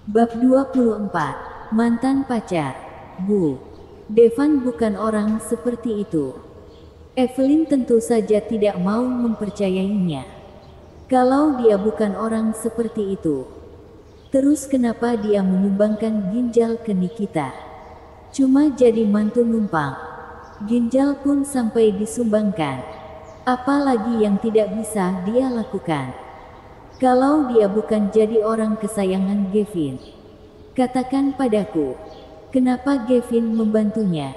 Bab 24. Mantan pacar. Bu. Devan bukan orang seperti itu. Evelyn tentu saja tidak mau mempercayainya. Kalau dia bukan orang seperti itu, terus kenapa dia menyumbangkan ginjal ke Nikita? Cuma jadi mantu numpang. Ginjal pun sampai disumbangkan. Apalagi yang tidak bisa dia lakukan? Kalau dia bukan jadi orang kesayangan Gavin, katakan padaku, kenapa Gavin membantunya?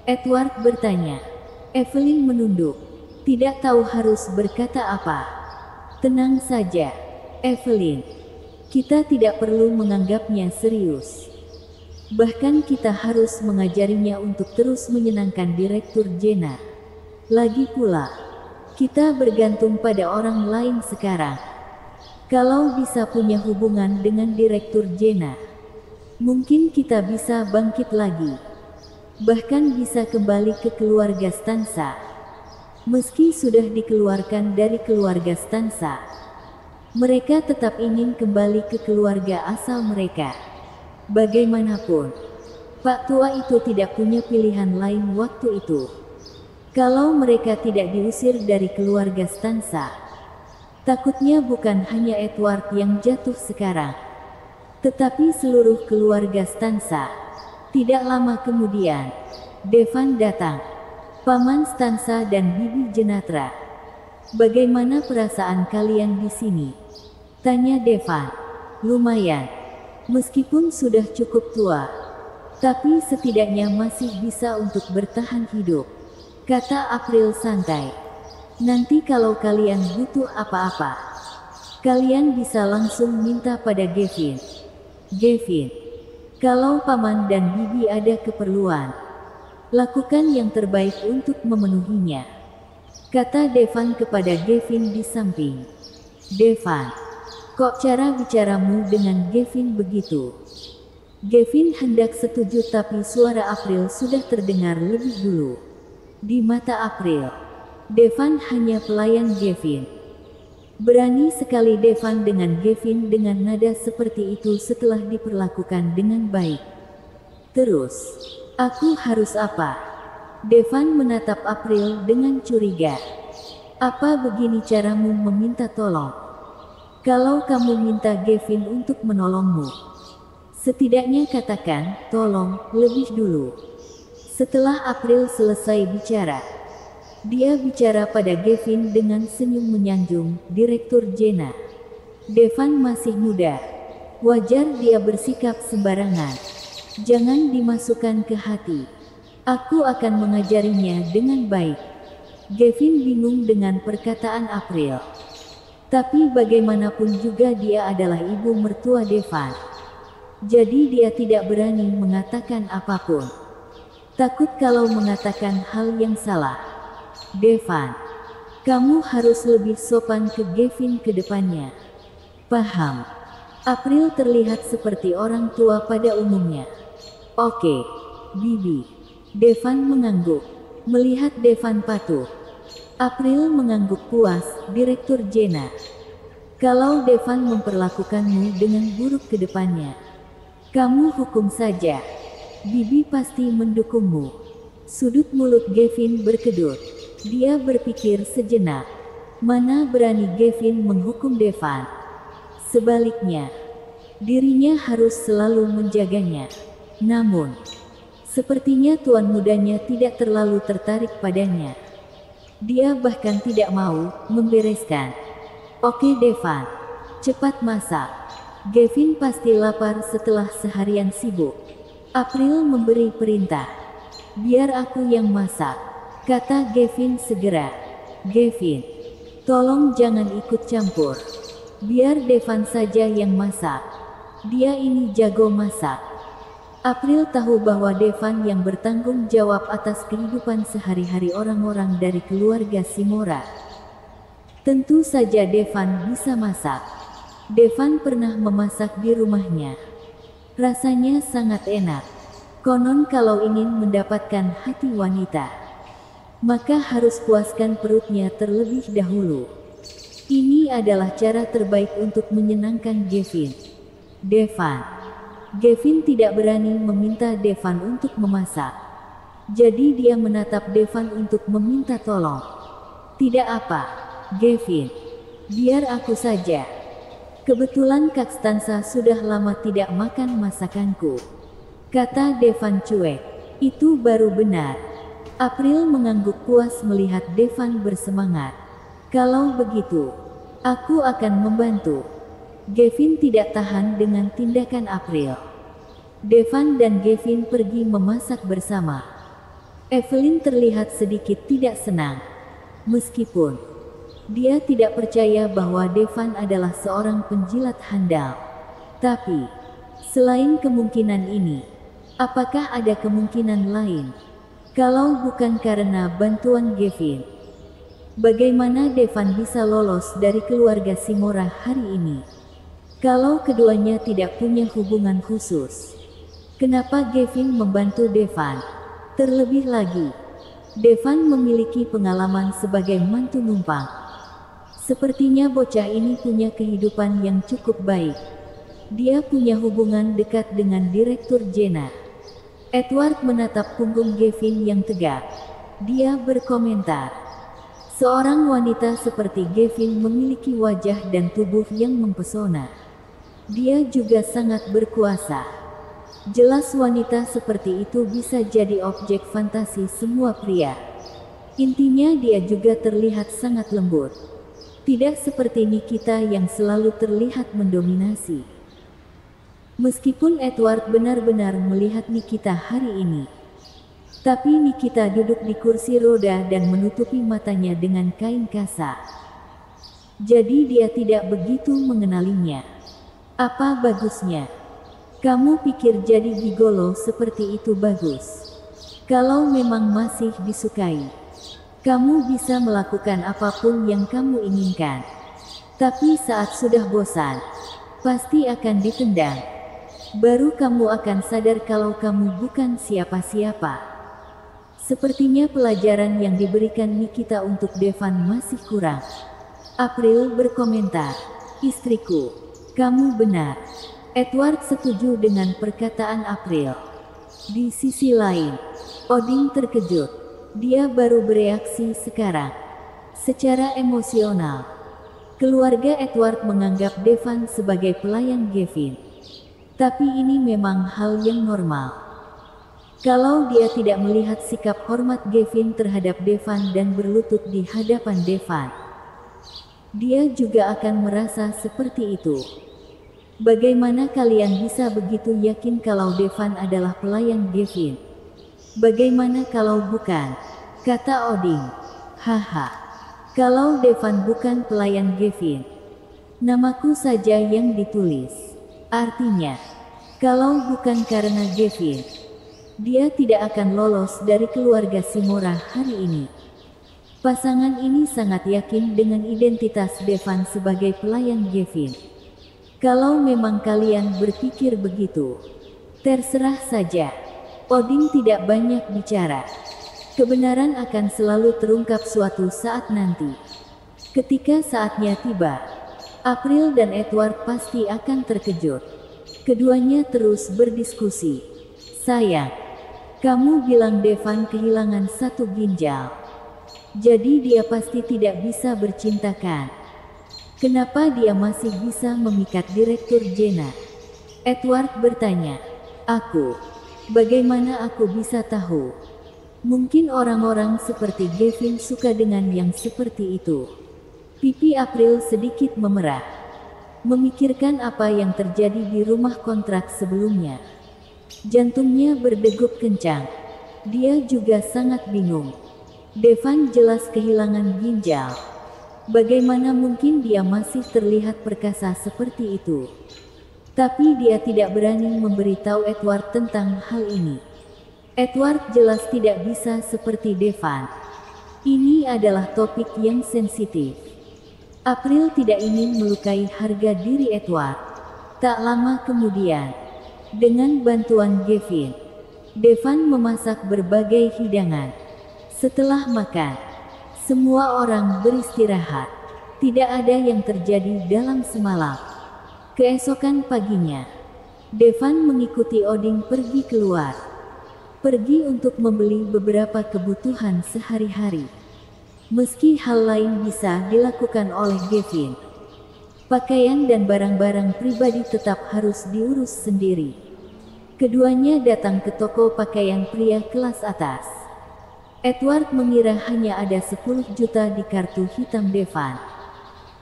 Edward bertanya. Evelyn menunduk, tidak tahu harus berkata apa. Tenang saja, Evelyn. Kita tidak perlu menganggapnya serius. Bahkan kita harus mengajarinya untuk terus menyenangkan Direktur Jenna. Lagi pula, kita bergantung pada orang lain sekarang. Kalau bisa punya hubungan dengan Direktur Jenna, mungkin kita bisa bangkit lagi. Bahkan bisa kembali ke keluarga Stanza. Meski sudah dikeluarkan dari keluarga Stanza, mereka tetap ingin kembali ke keluarga asal mereka. Bagaimanapun, Pak Tua itu tidak punya pilihan lain waktu itu. Kalau mereka tidak diusir dari keluarga Stanza, takutnya bukan hanya Edward yang jatuh sekarang, tetapi seluruh keluarga Stanza. Tidak lama kemudian, Devan datang. Paman Stanza dan Bibi Jenatra. Bagaimana perasaan kalian di sini? Tanya Devan. Lumayan. Meskipun sudah cukup tua, tapi setidaknya masih bisa untuk bertahan hidup, kata April santai. Nanti kalau kalian butuh apa-apa, kalian bisa langsung minta pada Gavin. Gavin, kalau Paman dan Bibi ada keperluan, lakukan yang terbaik untuk memenuhinya, kata Devan kepada Gavin di samping. Devan, kok cara bicaramu dengan Gavin begitu? Gavin hendak setuju tapi suara April sudah terdengar lebih dulu. Di mata April, Devan hanya pelayan Gavin. Berani sekali Devan dengan Gavin dengan nada seperti itu setelah diperlakukan dengan baik. Terus, aku harus apa? Devan menatap April dengan curiga. Apa begini caramu meminta tolong? Kalau kamu minta Gavin untuk menolongmu, setidaknya katakan, tolong, lebih dulu. Setelah April selesai bicara, dia bicara pada Gavin dengan senyum menyanjung, Direktur Jenna. Devan masih muda. Wajar dia bersikap sembarangan. Jangan dimasukkan ke hati. Aku akan mengajarinya dengan baik. Gavin bingung dengan perkataan April. Tapi bagaimanapun juga dia adalah ibu mertua Devan. Jadi dia tidak berani mengatakan apapun. Takut kalau mengatakan hal yang salah. Devan, kamu harus lebih sopan ke Gavin ke depannya. Paham? April terlihat seperti orang tua pada umumnya. Oke, Bibi. Devan mengangguk. Melihat Devan patuh, April mengangguk puas. Direktur Jenna, kalau Devan memperlakukanmu dengan buruk ke depannya, kamu hukum saja. Bibi pasti mendukungmu. Sudut mulut Gavin berkedut. Dia berpikir sejenak. Mana berani Gavin menghukum Devan. Sebaliknya, dirinya harus selalu menjaganya. Namun, sepertinya tuan mudanya tidak terlalu tertarik padanya. Dia bahkan tidak mau membereskan. Oke Devan, cepat masak. Gavin pasti lapar setelah seharian sibuk. April memberi perintah. Biar aku yang masak, kata Gavin segera. Gavin, tolong jangan ikut campur. Biar Devan saja yang masak. Dia ini jago masak. April tahu bahwa Devan yang bertanggung jawab atas kehidupan sehari-hari orang-orang dari keluarga Simora. Tentu saja Devan bisa masak. Devan pernah memasak di rumahnya. Rasanya sangat enak. Konon kalau ingin mendapatkan hati wanita, maka harus puaskan perutnya terlebih dahulu. Ini adalah cara terbaik untuk menyenangkan Gavin. Devan, Gavin tidak berani meminta Devan untuk memasak. Jadi dia menatap Devan untuk meminta tolong. Tidak apa, Gavin. Biar aku saja. Kebetulan Konstansa sudah lama tidak makan masakanku, kata Devan cuek. Itu baru benar. April mengangguk puas melihat Devan bersemangat. Kalau begitu, aku akan membantu. Gavin tidak tahan dengan tindakan April. Devan dan Gavin pergi memasak bersama. Evelyn terlihat sedikit tidak senang. Meskipun dia tidak percaya bahwa Devan adalah seorang penjilat handal. Tapi, selain kemungkinan ini, apakah ada kemungkinan lain? Kalau bukan karena bantuan Gavin, bagaimana Devan bisa lolos dari keluarga Simora hari ini? Kalau keduanya tidak punya hubungan khusus, kenapa Gavin membantu Devan? Terlebih lagi, Devan memiliki pengalaman sebagai mantu numpang. Sepertinya bocah ini punya kehidupan yang cukup baik. Dia punya hubungan dekat dengan Direktur Jenna. Edward menatap punggung Gavin yang tegak. Dia berkomentar, seorang wanita seperti Gavin memiliki wajah dan tubuh yang mempesona. Dia juga sangat berkuasa. Jelas wanita seperti itu bisa jadi objek fantasi semua pria. Intinya dia juga terlihat sangat lembut. Tidak seperti Nikita yang selalu terlihat mendominasi. Meskipun Edward benar-benar melihat Nikita hari ini, tapi Nikita duduk di kursi roda dan menutupi matanya dengan kain kasa. Jadi dia tidak begitu mengenalinya. Apa bagusnya? Kamu pikir jadi gigolo seperti itu bagus? Kalau memang masih disukai, kamu bisa melakukan apapun yang kamu inginkan. Tapi saat sudah bosan, pasti akan ditendang. Baru kamu akan sadar kalau kamu bukan siapa-siapa. Sepertinya pelajaran yang diberikan Nikita untuk Devan masih kurang. April berkomentar, istriku, kamu benar. Edward setuju dengan perkataan April. Di sisi lain, Odin terkejut. Dia baru bereaksi sekarang. Secara emosional, keluarga Edward menganggap Devan sebagai pelayan Gavin. Tapi ini memang hal yang normal. Kalau dia tidak melihat sikap hormat Gavin terhadap Devan dan berlutut di hadapan Devan, dia juga akan merasa seperti itu. Bagaimana kalian bisa begitu yakin kalau Devan adalah pelayan Gavin? Bagaimana kalau bukan? Kata Odin. Haha. Kalau Devan bukan pelayan Gavin, namaku saja yang ditulis. Artinya, kalau bukan karena Gavin, dia tidak akan lolos dari keluarga Simora hari ini. Pasangan ini sangat yakin dengan identitas Devan sebagai pelayan Gavin. Kalau memang kalian berpikir begitu, terserah saja. Odin tidak banyak bicara. Kebenaran akan selalu terungkap suatu saat nanti. Ketika saatnya tiba, April dan Edward pasti akan terkejut. Keduanya terus berdiskusi. Sayang, kamu bilang Devan kehilangan satu ginjal. Jadi dia pasti tidak bisa bercintakan. Kenapa dia masih bisa memikat Direktur Jenna? Edward bertanya. Bagaimana aku bisa tahu? Mungkin orang-orang seperti Gavin suka dengan yang seperti itu. Pipi April sedikit memerah. Memikirkan apa yang terjadi di rumah kontrak sebelumnya. Jantungnya berdegup kencang. Dia juga sangat bingung. Devan jelas kehilangan ginjal. Bagaimana mungkin dia masih terlihat perkasa seperti itu? Tapi dia tidak berani memberitahu Edward tentang hal ini. Edward jelas tidak bisa seperti Devan. Ini adalah topik yang sensitif. April tidak ingin melukai harga diri Edward. Tak lama kemudian, dengan bantuan Gavin, Devan memasak berbagai hidangan. Setelah makan, semua orang beristirahat. Tidak ada yang terjadi dalam semalam. Keesokan paginya, Devan mengikuti Odin pergi keluar. Pergi untuk membeli beberapa kebutuhan sehari-hari. Meski hal lain bisa dilakukan oleh Gavin, pakaian dan barang-barang pribadi tetap harus diurus sendiri. Keduanya datang ke toko pakaian pria kelas atas. Edward mengira hanya ada 10 juta di kartu hitam Devan.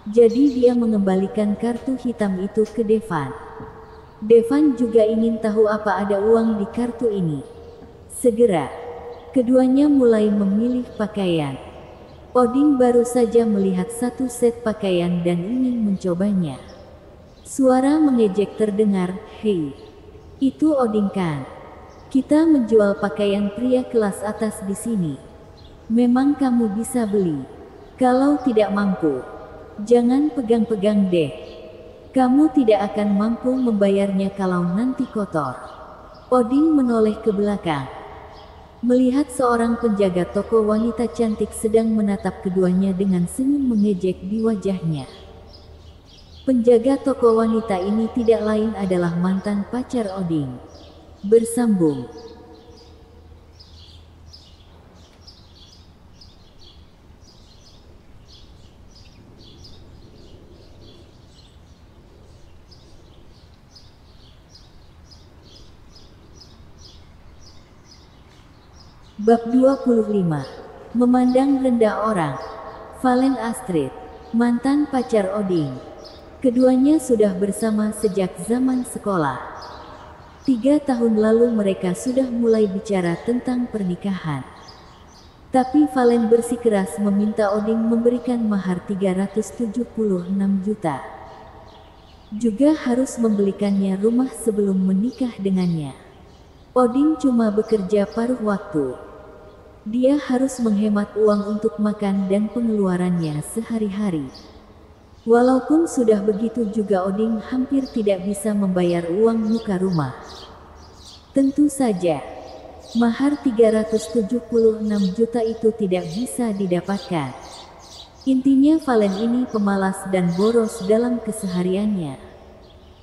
Jadi dia mengembalikan kartu hitam itu ke Devan. Devan juga ingin tahu apa ada uang di kartu ini. Segera, keduanya mulai memilih pakaian. Odin baru saja melihat satu set pakaian dan ingin mencobanya. Suara mengejek terdengar, "Hei, itu Odin kan? Kita menjual pakaian pria kelas atas di sini. Memang kamu bisa beli. Kalau tidak mampu, jangan pegang-pegang deh. Kamu tidak akan mampu membayarnya kalau nanti kotor." Odin menoleh ke belakang, melihat seorang penjaga toko wanita cantik sedang menatap keduanya dengan senyum mengejek di wajahnya. Penjaga toko wanita ini tidak lain adalah mantan pacar Odin. Bersambung. Bab 25. Memandang rendah orang. Valen Astrid, mantan pacar Odin. Keduanya sudah bersama sejak zaman sekolah. 3 tahun lalu mereka sudah mulai bicara tentang pernikahan. Tapi Valen bersikeras meminta Odin memberikan mahar 376 juta. Juga harus membelikannya rumah sebelum menikah dengannya. Odin cuma bekerja paruh waktu. Dia harus menghemat uang untuk makan dan pengeluarannya sehari-hari. Walaupun sudah begitu juga Odin hampir tidak bisa membayar uang muka rumah. Tentu saja, mahar 376 juta itu tidak bisa didapatkan. Intinya Valen ini pemalas dan boros dalam kesehariannya.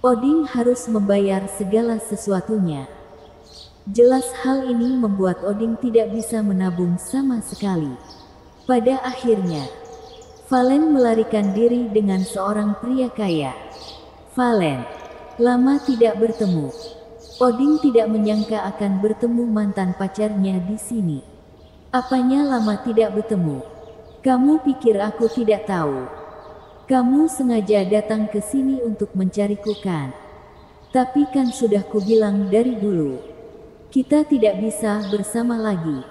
Odin harus membayar segala sesuatunya. Jelas hal ini membuat Odin tidak bisa menabung sama sekali. Pada akhirnya, Valen melarikan diri dengan seorang pria kaya. Valen, lama tidak bertemu. Odin tidak menyangka akan bertemu mantan pacarnya di sini. Apanya lama tidak bertemu? Kamu pikir aku tidak tahu? Kamu sengaja datang ke sini untuk mencariku kan? Tapi kan sudah kubilang dari dulu. Kita tidak bisa bersama lagi.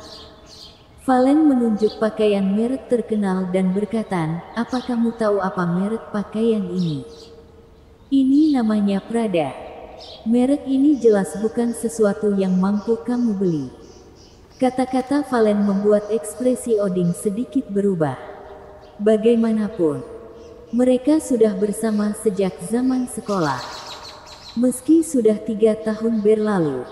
Valen menunjuk pakaian merek terkenal dan berkata, "Apa kamu tahu apa merek pakaian ini? Ini namanya Prada. Merek ini jelas bukan sesuatu yang mampu kamu beli." Kata-kata Valen membuat ekspresi Odin sedikit berubah. Bagaimanapun, mereka sudah bersama sejak zaman sekolah. Meski sudah 3 tahun berlalu,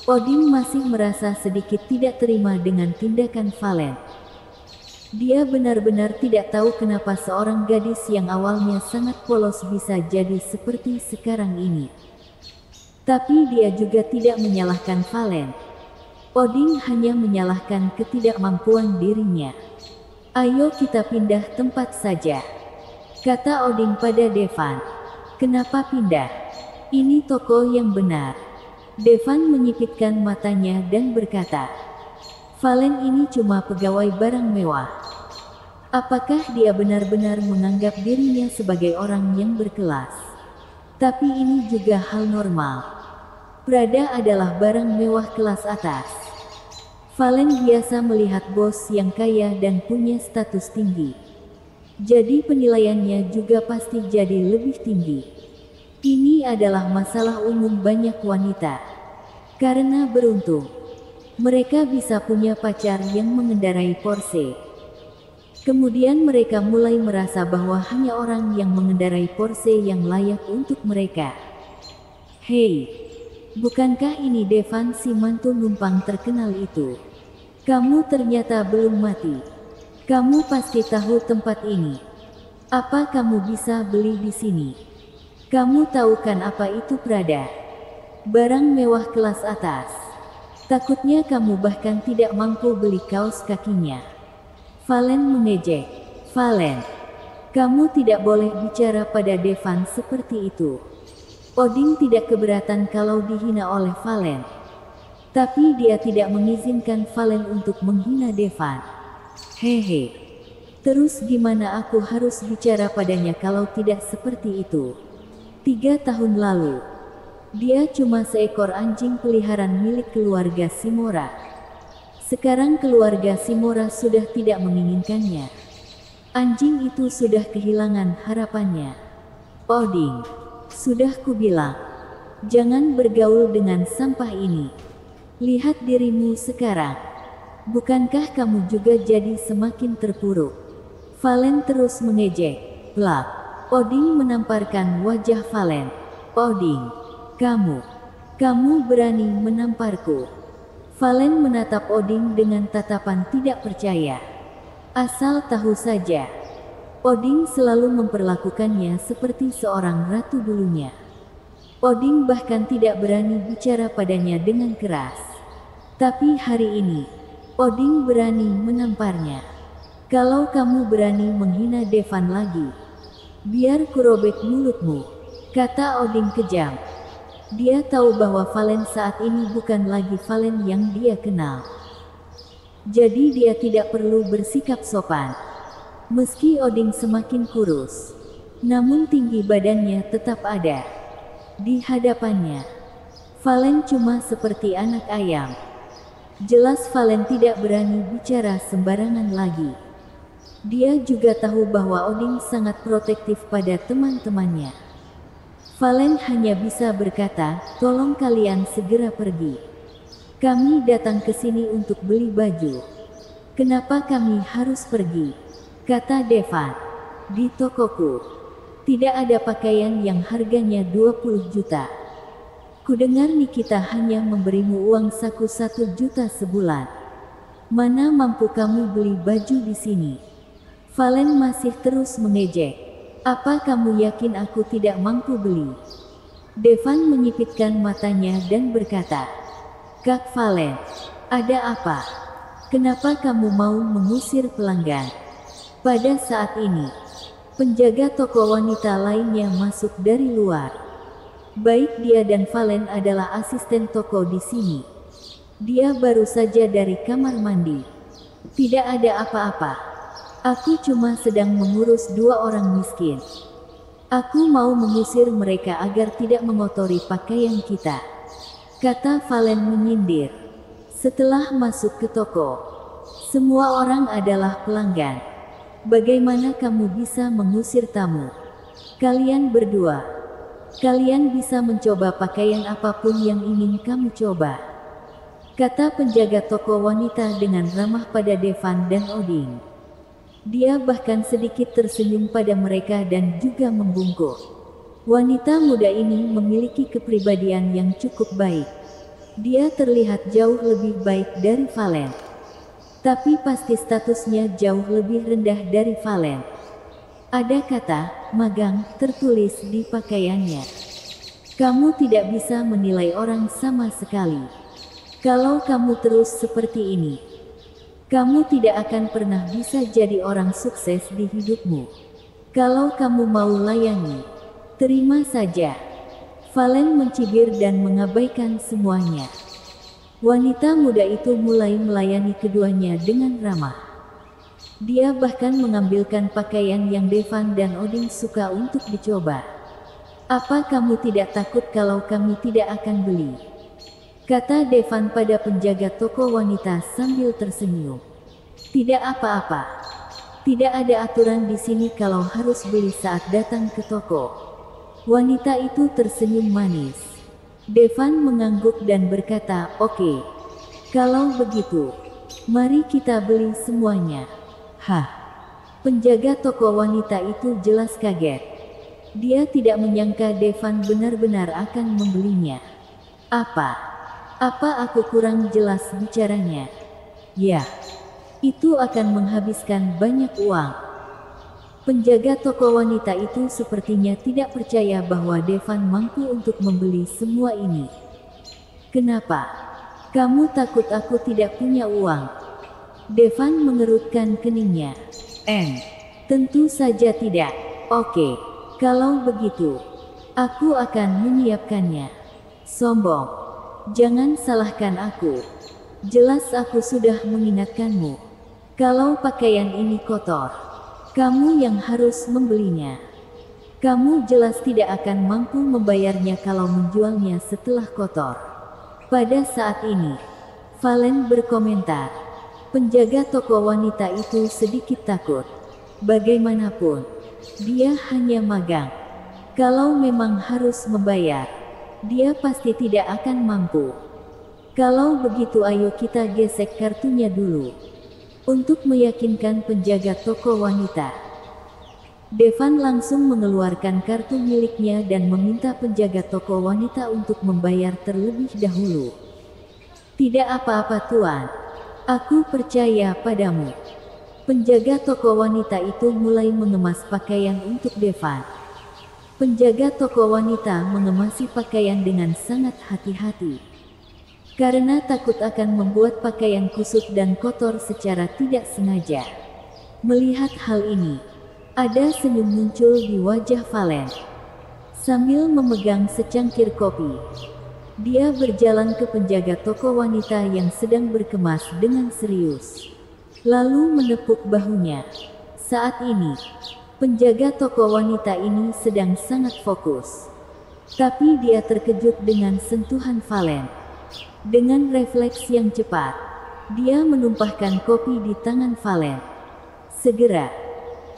Odin masih merasa sedikit tidak terima dengan tindakan Valen. Dia benar-benar tidak tahu kenapa seorang gadis yang awalnya sangat polos bisa jadi seperti sekarang ini. Tapi dia juga tidak menyalahkan Valen. Odin hanya menyalahkan ketidakmampuan dirinya. "Ayo kita pindah tempat saja," kata Odin pada Devan. "Kenapa pindah? Ini toko yang benar." Devan menyipitkan matanya dan berkata, "Valen ini cuma pegawai barang mewah. Apakah dia benar-benar menganggap dirinya sebagai orang yang berkelas? Tapi ini juga hal normal. Prada adalah barang mewah kelas atas. Valen biasa melihat bos yang kaya dan punya status tinggi. Jadi penilaiannya juga pasti jadi lebih tinggi. Ini adalah masalah umum banyak wanita. Karena beruntung, mereka bisa punya pacar yang mengendarai Porsche. Kemudian mereka mulai merasa bahwa hanya orang yang mengendarai Porsche yang layak untuk mereka. Hei, bukankah ini Devan si mantu numpang terkenal itu? Kamu ternyata belum mati. Kamu pasti tahu tempat ini. Apa kamu bisa beli di sini? Kamu tahu kan apa itu Prada? barang mewah kelas atas. Takutnya kamu bahkan tidak mampu beli kaos kakinya. Valen mengejek. Valen, kamu tidak boleh bicara pada Devan seperti itu. Odin tidak keberatan kalau dihina oleh Valen. Tapi dia tidak mengizinkan Valen untuk menghina Devan. Hehe. Terus gimana aku harus bicara padanya kalau tidak seperti itu? 3 tahun lalu, dia cuma seekor anjing peliharaan milik keluarga Shimura. Sekarang keluarga Shimura sudah tidak menginginkannya. Anjing itu sudah kehilangan harapannya. Odin, sudah kubilang, jangan bergaul dengan sampah ini. Lihat dirimu sekarang. Bukankah kamu juga jadi semakin terpuruk? Valen terus mengejek. Plak. Odin menamparkan wajah Valen. Odin, kamu berani menamparku? Valen menatap Odin dengan tatapan tidak percaya. Asal tahu saja, Odin selalu memperlakukannya seperti seorang ratu dulunya. Odin bahkan tidak berani bicara padanya dengan keras. Tapi hari ini, Odin berani menamparnya. Kalau kamu berani menghina Devan lagi, biar kurobek mulutmu, kata Odin kejam. Dia tahu bahwa Valen saat ini bukan lagi Valen yang dia kenal. Jadi dia tidak perlu bersikap sopan. Meski Odin semakin kurus, namun tinggi badannya tetap ada. Di hadapannya, Valen cuma seperti anak ayam. Jelas Valen tidak berani bicara sembarangan lagi. Dia juga tahu bahwa Odin sangat protektif pada teman-temannya. Valen hanya bisa berkata, tolong kalian segera pergi. Kami datang ke sini untuk beli baju. Kenapa kami harus pergi? Kata Devan. Di tokoku, tidak ada pakaian yang harganya 20 juta. Kudengar Nikita hanya memberimu uang saku 1 juta sebulan. Mana mampu kamu beli baju di sini? Valen masih terus mengejek. Apa kamu yakin aku tidak mampu beli? Devan menyipitkan matanya dan berkata, Kak Valen, ada apa? Kenapa kamu mau mengusir pelanggan? Pada saat ini, penjaga toko wanita lainnya masuk dari luar. Baik dia dan Valen adalah asisten toko di sini. Dia baru saja dari kamar mandi. Tidak ada apa-apa. Aku cuma sedang mengurus 2 orang miskin. Aku mau mengusir mereka agar tidak mengotori pakaian kita, kata Valen menyindir. Setelah masuk ke toko, semua orang adalah pelanggan. Bagaimana kamu bisa mengusir tamu? Kalian berdua, kalian bisa mencoba pakaian apapun yang ingin kamu coba, kata penjaga toko wanita dengan ramah pada Devan dan Odin. Dia bahkan sedikit tersenyum pada mereka dan juga membungkuk. Wanita muda ini memiliki kepribadian yang cukup baik. Dia terlihat jauh lebih baik dari Valen. Tapi pasti statusnya jauh lebih rendah dari Valen. Ada kata, magang, tertulis di pakaiannya. Kamu tidak bisa menilai orang sama sekali. Kalau kamu terus seperti ini, kamu tidak akan pernah bisa jadi orang sukses di hidupmu. Kalau kamu mau layani, terima saja. Valen mencibir dan mengabaikan semuanya. Wanita muda itu mulai melayani keduanya dengan ramah. Dia bahkan mengambilkan pakaian yang Devan dan Odin suka untuk dicoba. Apa kamu tidak takut kalau kami tidak akan beli? Kata Devan pada penjaga toko wanita sambil tersenyum. Tidak apa-apa. Tidak ada aturan di sini kalau harus beli saat datang ke toko. Wanita itu tersenyum manis. Devan mengangguk dan berkata, oke. Kalau begitu, mari kita beli semuanya. Hah? Penjaga toko wanita itu jelas kaget. Dia tidak menyangka Devan benar-benar akan membelinya. Apa aku kurang jelas bicaranya? Ya, itu akan menghabiskan banyak uang. Penjaga toko wanita itu sepertinya tidak percaya bahwa Devan mampu untuk membeli semua ini. Kenapa? Kamu takut aku tidak punya uang? Devan mengerutkan keningnya. Tentu saja tidak. Oke, kalau begitu, aku akan menyiapkannya. Sombong. Jangan salahkan aku. Jelas aku sudah mengingatkanmu. Kalau pakaian ini kotor, kamu yang harus membelinya. Kamu jelas tidak akan mampu membayarnya kalau menjualnya setelah kotor. Pada saat ini, Valen berkomentar. Penjaga toko wanita itu sedikit takut. Bagaimanapun, dia hanya magang. Kalau memang harus membayar, dia pasti tidak akan mampu. Kalau begitu ayo kita gesek kartunya dulu. Untuk meyakinkan penjaga toko wanita, Devan langsung mengeluarkan kartu miliknya dan meminta penjaga toko wanita untuk membayar terlebih dahulu. Tidak apa-apa tuan. Aku percaya padamu. Penjaga toko wanita itu mulai mengemas pakaian untuk Devan. Penjaga toko wanita mengemasi pakaian dengan sangat hati-hati. Karena takut akan membuat pakaian kusut dan kotor secara tidak sengaja. Melihat hal ini, ada senyum muncul di wajah Valen. Sambil memegang secangkir kopi, dia berjalan ke penjaga toko wanita yang sedang berkemas dengan serius. Lalu menepuk bahunya. Saat ini, penjaga toko wanita ini sedang sangat fokus. Tapi dia terkejut dengan sentuhan Valen. Dengan refleks yang cepat, dia menumpahkan kopi di tangan Valen. Segera,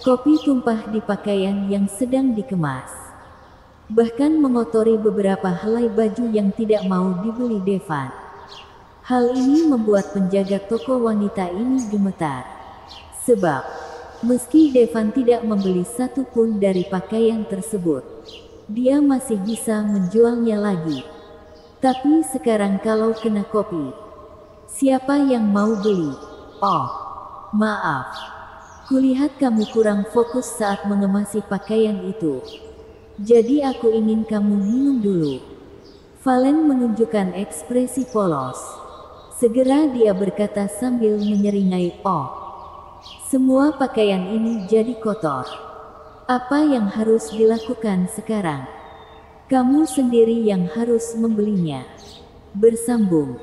kopi tumpah di pakaian yang sedang dikemas. Bahkan mengotori beberapa helai baju yang tidak mau dibeli Devan. Hal ini membuat penjaga toko wanita ini gemetar. Sebab, meski Devan tidak membeli satu pun dari pakaian tersebut, dia masih bisa menjualnya lagi. Tapi sekarang kalau kena kopi, siapa yang mau beli? Oh, maaf. Kulihat kamu kurang fokus saat mengemasi pakaian itu. Jadi aku ingin kamu minum dulu. Valen menunjukkan ekspresi polos. Segera dia berkata sambil menyeringai, oh, semua pakaian ini jadi kotor. Apa yang harus dilakukan sekarang? Kamu sendiri yang harus membelinya. Bersambung.